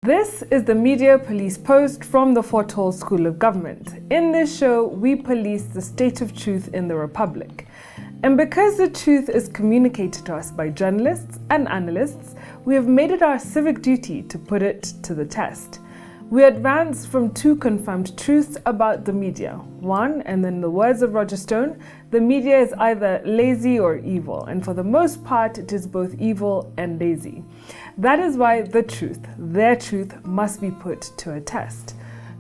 This is the Media Police Post from the Fort Hall School of Government. In this show, we police the state of truth in the Republic. And because the truth is communicated to us by journalists and analysts, we have made it our civic duty to put it to the test. We advance from two confirmed truths about the media. One, and in the words of Roger Stone, the media is either lazy or evil, and for the most part, it is both evil and lazy. That is why the truth, their truth, must be put to a test.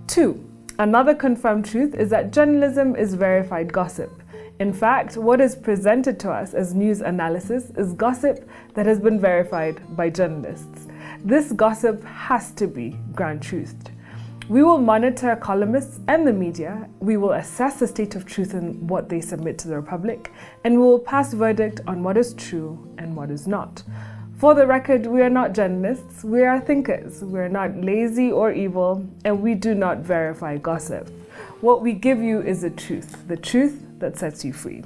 Two, another confirmed truth is that journalism is verified gossip. In fact, what is presented to us as news analysis is gossip that has been verified by journalists. This gossip has to be ground truthed. We will monitor columnists and the media, we will assess the state of truth in what they submit to the Republic, and we will pass verdict on what is true and what is not. For the record, we are not journalists, we are thinkers. We are not lazy or evil, and we do not verify gossip. What we give you is the truth that sets you free.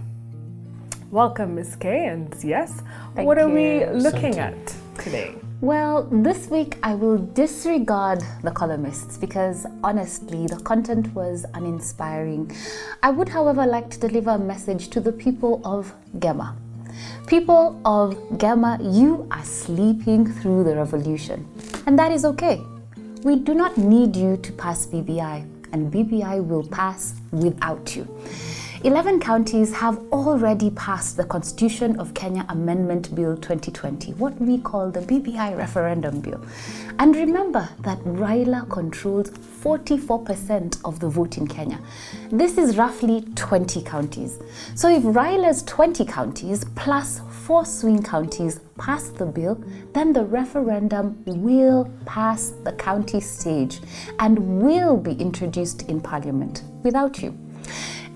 Welcome, Ms. Kay, and yes, what are we looking at today? Well, this week I will disregard the columnists because honestly, the content was uninspiring. I would, however, like to deliver a message to the people of Gema. People of Gema, you are sleeping through the revolution, and that is okay. We do not need you to pass BBI, and BBI will pass without you. 11 counties have already passed the Constitution of Kenya Amendment Bill 2020, what we call the BBI referendum bill. And remember that Raila controls 44% of the vote in Kenya. This is roughly 20 counties. So if Raila's 20 counties plus 4 swing counties pass the bill, then the referendum will pass the county stage and will be introduced in Parliament without you.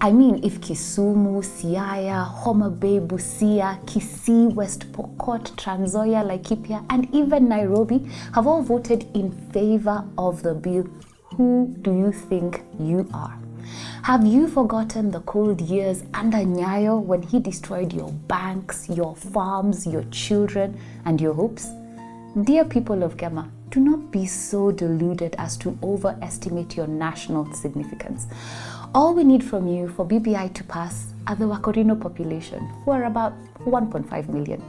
I mean, if Kisumu, Siaya, Homa Bay, Busia, Kisii, West Pokot, Trans Nzoia, Laikipia, and even Nairobi have all voted in favor of the bill, who do you think you are? Have you forgotten the cold years under Nyayo when he destroyed your banks, your farms, your children, and your hopes? Dear people of Gema, do not be so deluded as to overestimate your national significance. All we need from you for BBI to pass are the Wakorino population, who are about 1.5 million.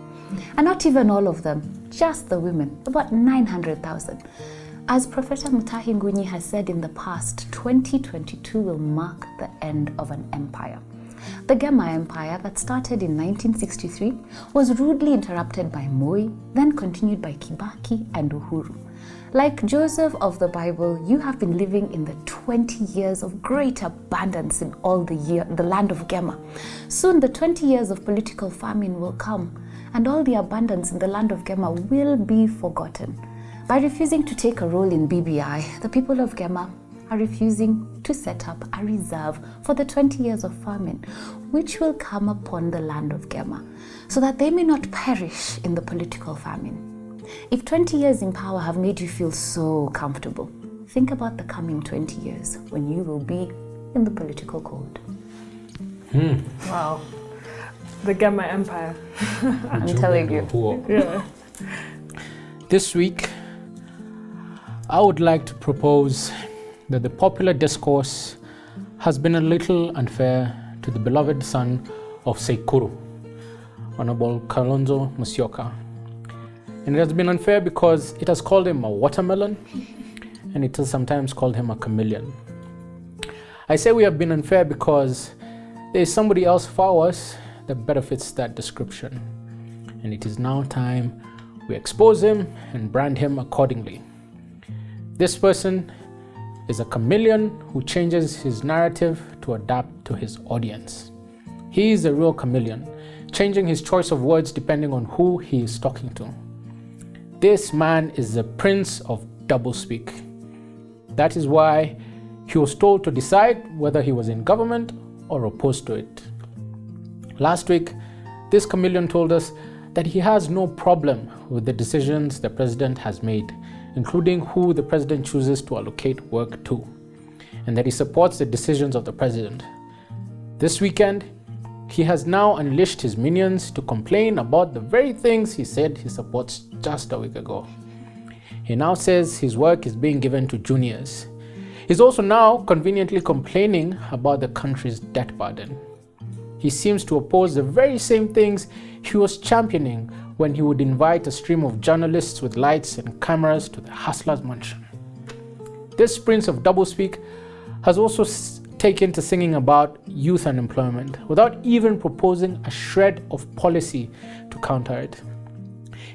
And not even all of them, just the women, about 900,000. As Professor Mutahi Ngunyi has said in the past, 2022 will mark the end of an empire. The Gema Empire that started in 1963 was rudely interrupted by Moi, then continued by Kibaki and Uhuru. Like Joseph of the Bible, you have been living in the 20 years of great abundance in all the land of Gema. Soon the 20 years of political famine will come, and all the abundance in the land of Gema will be forgotten. By refusing to take a role in BBI, the people of Gema are refusing to set up a reserve for the 20 years of famine, which will come upon the land of Gema, so that they may not perish in the political famine. If 20 years in power have made you feel so comfortable, think about the coming 20 years when you will be in the political cold. Wow. The Gema Empire. I'm telling you. Yeah. This week, I would like to propose that the popular discourse has been a little unfair to the beloved son of Sekuru, Honorable Kalonzo Musyoka. And it has been unfair because it has called him a watermelon, and it has sometimes called him a chameleon. I say we have been unfair because there is somebody else for us that better fits that description. And it is now time we expose him and brand him accordingly. This person is a chameleon who changes his narrative to adapt to his audience. He is a real chameleon, changing his choice of words depending on who he is talking to. This man is the prince of doublespeak. That is why he was told to decide whether he was in government or opposed to it. Last week, this chameleon told us that he has no problem with the decisions the president has made, including who the president chooses to allocate work to, and that he supports the decisions of the president. This weekend, he has now unleashed his minions to complain about the very things he said he supports just a week ago. He now says his work is being given to juniors. He's also now conveniently complaining about the country's debt burden. He seems to oppose the very same things he was championing when he would invite a stream of journalists with lights and cameras to the hustler's mansion. This prince of doublespeak has also taken to singing about youth unemployment without even proposing a shred of policy to counter it.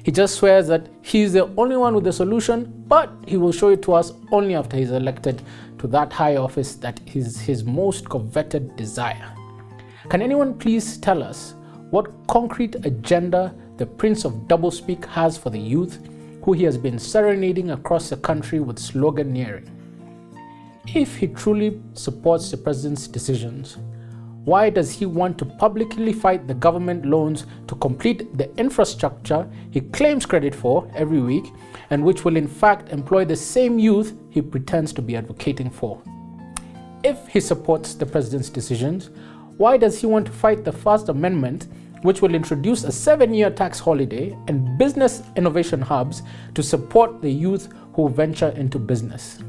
He just swears that he's the only one with the solution, but he will show it to us only after he's elected to that high office that is his most coveted desire. Can anyone please tell us what concrete agenda the Prince of Doublespeak has for the youth who he has been serenading across the country with sloganeering? If he truly supports the president's decisions, why does he want to publicly fight the government loans to complete the infrastructure he claims credit for every week and which will in fact employ the same youth he pretends to be advocating for? If he supports the president's decisions, why does he want to fight the First Amendment, which will introduce a 7-year tax holiday and business innovation hubs to support the youth who venture into business?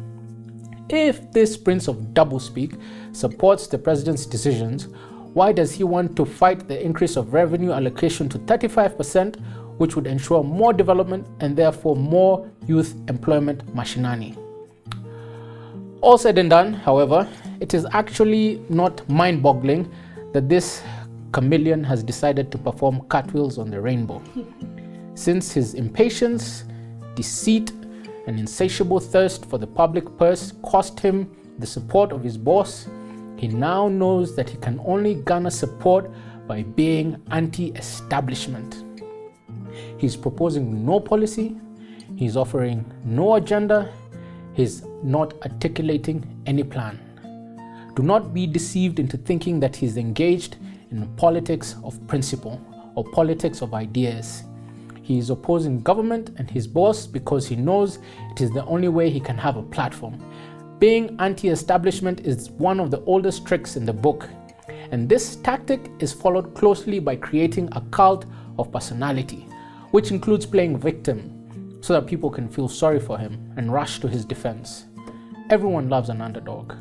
If this Prince of Doublespeak supports the president's decisions, why does he want to fight the increase of revenue allocation to 35%, which would ensure more development and therefore more youth employment machinani? All said and done, however, it is actually not mind-boggling that this chameleon has decided to perform cartwheels on the rainbow. Since his impatience, deceit, and insatiable thirst for the public purse cost him the support of his boss, he now knows that he can only garner support by being anti-establishment. He's proposing no policy, he's offering no agenda, he's not articulating any plan. Do not be deceived into thinking that he's engaged in politics of principle or politics of ideas. He is opposing government and his boss because he knows it is the only way he can have a platform. Being anti-establishment is one of the oldest tricks in the book, and this tactic is followed closely by creating a cult of personality, which includes playing victim so that people can feel sorry for him and rush to his defense. Everyone loves an underdog.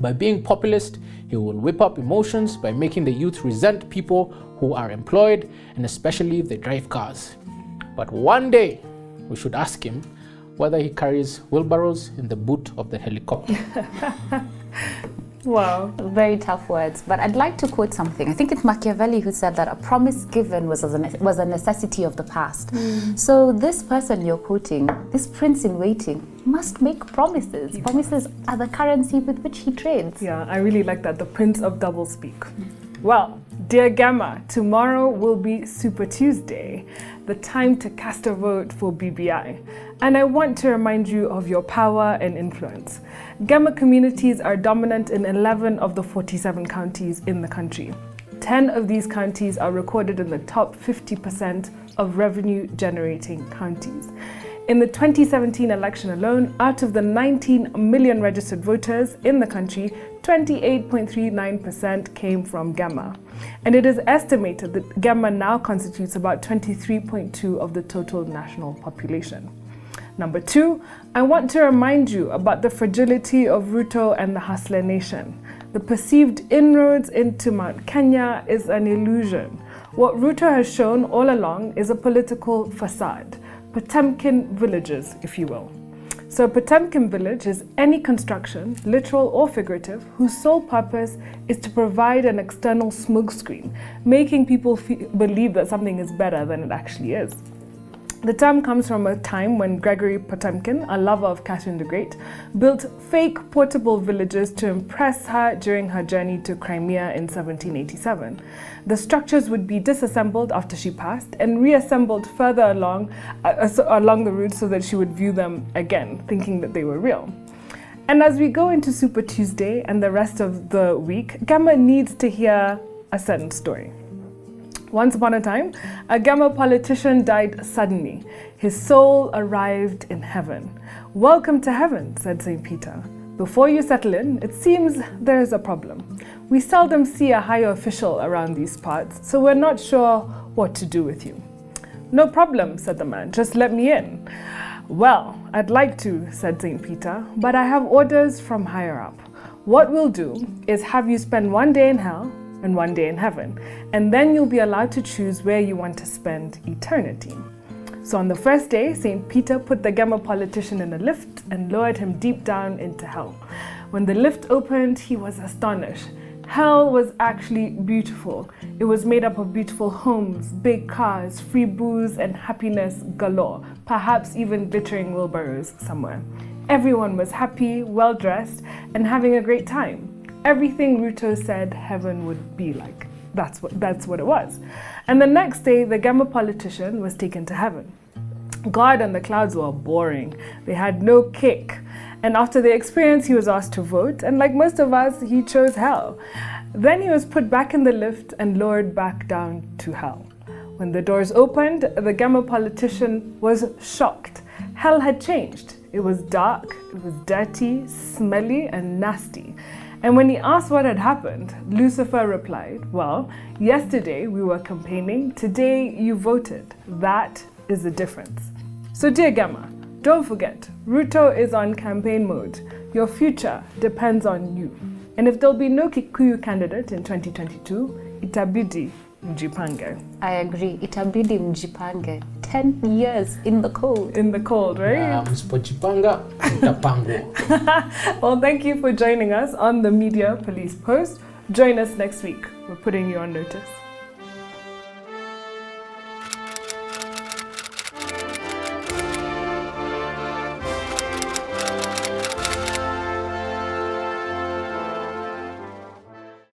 By being populist, he will whip up emotions by making the youth resent people who are employed, and especially if they drive cars. But one day, we should ask him whether he carries wheelbarrows in the boot of the helicopter. Wow. Very tough words, but I'd like to quote something. I think it's Machiavelli who said that a promise given was a necessity of the past. So this person you're quoting, this prince in waiting, must make promises. Promises are the currency with which he trades. Yeah, I really like that, the Prince of Doublespeak. Well, dear Gamma, tomorrow will be Super Tuesday, the time to cast a vote for BBI. And I want to remind you of your power and influence. Gamma communities are dominant in 11 of the 47 counties in the country. 10 of these counties are recorded in the top 50% of revenue-generating counties. In the 2017 election alone, out of the 19 million registered voters in the country, 28.39% came from Gamma. And it is estimated that Gamma now constitutes about 23.2% of the total national population. Number 2, I want to remind you about the fragility of Ruto and the Hustler Nation. The perceived inroads into Mount Kenya is an illusion. What Ruto has shown all along is a political facade. Potemkin villages, if you will. So a Potemkin village is any construction, literal or figurative, whose sole purpose is to provide an external smokescreen, making people believe that something is better than it actually is. The term comes from a time when Gregory Potemkin, a lover of Catherine the Great, built fake portable villages to impress her during her journey to Crimea in 1787. The structures would be disassembled after she passed and reassembled further along the route so that she would view them again, thinking that they were real. And as we go into Super Tuesday and the rest of the week, Gamma needs to hear a certain story. Once upon a time, a Gamma politician died suddenly. His soul arrived in heaven. "Welcome to heaven," said St. Peter. "Before you settle in, it seems there is a problem. We seldom see a higher official around these parts, so we're not sure what to do with you." "No problem," said the man, "just let me in." Well, I'd like to, said St. Peter, but I have orders from higher up. What we'll do is have you spend 1 day in hell and 1 day in heaven, and then you'll be allowed to choose where you want to spend eternity. So on the first day, St. Peter put the Gema politician in a lift and lowered him deep down into hell. When the lift opened, he was astonished. Hell was actually beautiful. It was made up of beautiful homes, big cars, free booze, and happiness galore, perhaps even glittering wheelbarrows somewhere. Everyone was happy, well-dressed, and having a great time. Everything Ruto said heaven would be like. That's what it was. And the next day, the Gema politician was taken to heaven. God and the clouds were boring. They had no kick. And after the experience, he was asked to vote, and like most of us, he chose hell. Then he was put back in the lift and lowered back down to hell. When the doors opened, the Gema politician was shocked. Hell had changed. It was dark, it was dirty, smelly, and nasty. And when he asked what had happened, Lucifer replied, well, yesterday we were campaigning, today you voted. That is the difference. So dear Gema, don't forget, Ruto is on campaign mode. Your future depends on you. And if there'll be no Kikuyu candidate in 2022, itabidi mjipange. I agree. Itabidi mjipange. 10 years in the cold. In the cold, right? Msipojipanga, mtapangwa. Well, thank you for joining us on the Media Police Post. Join us next week. We're putting you on notice.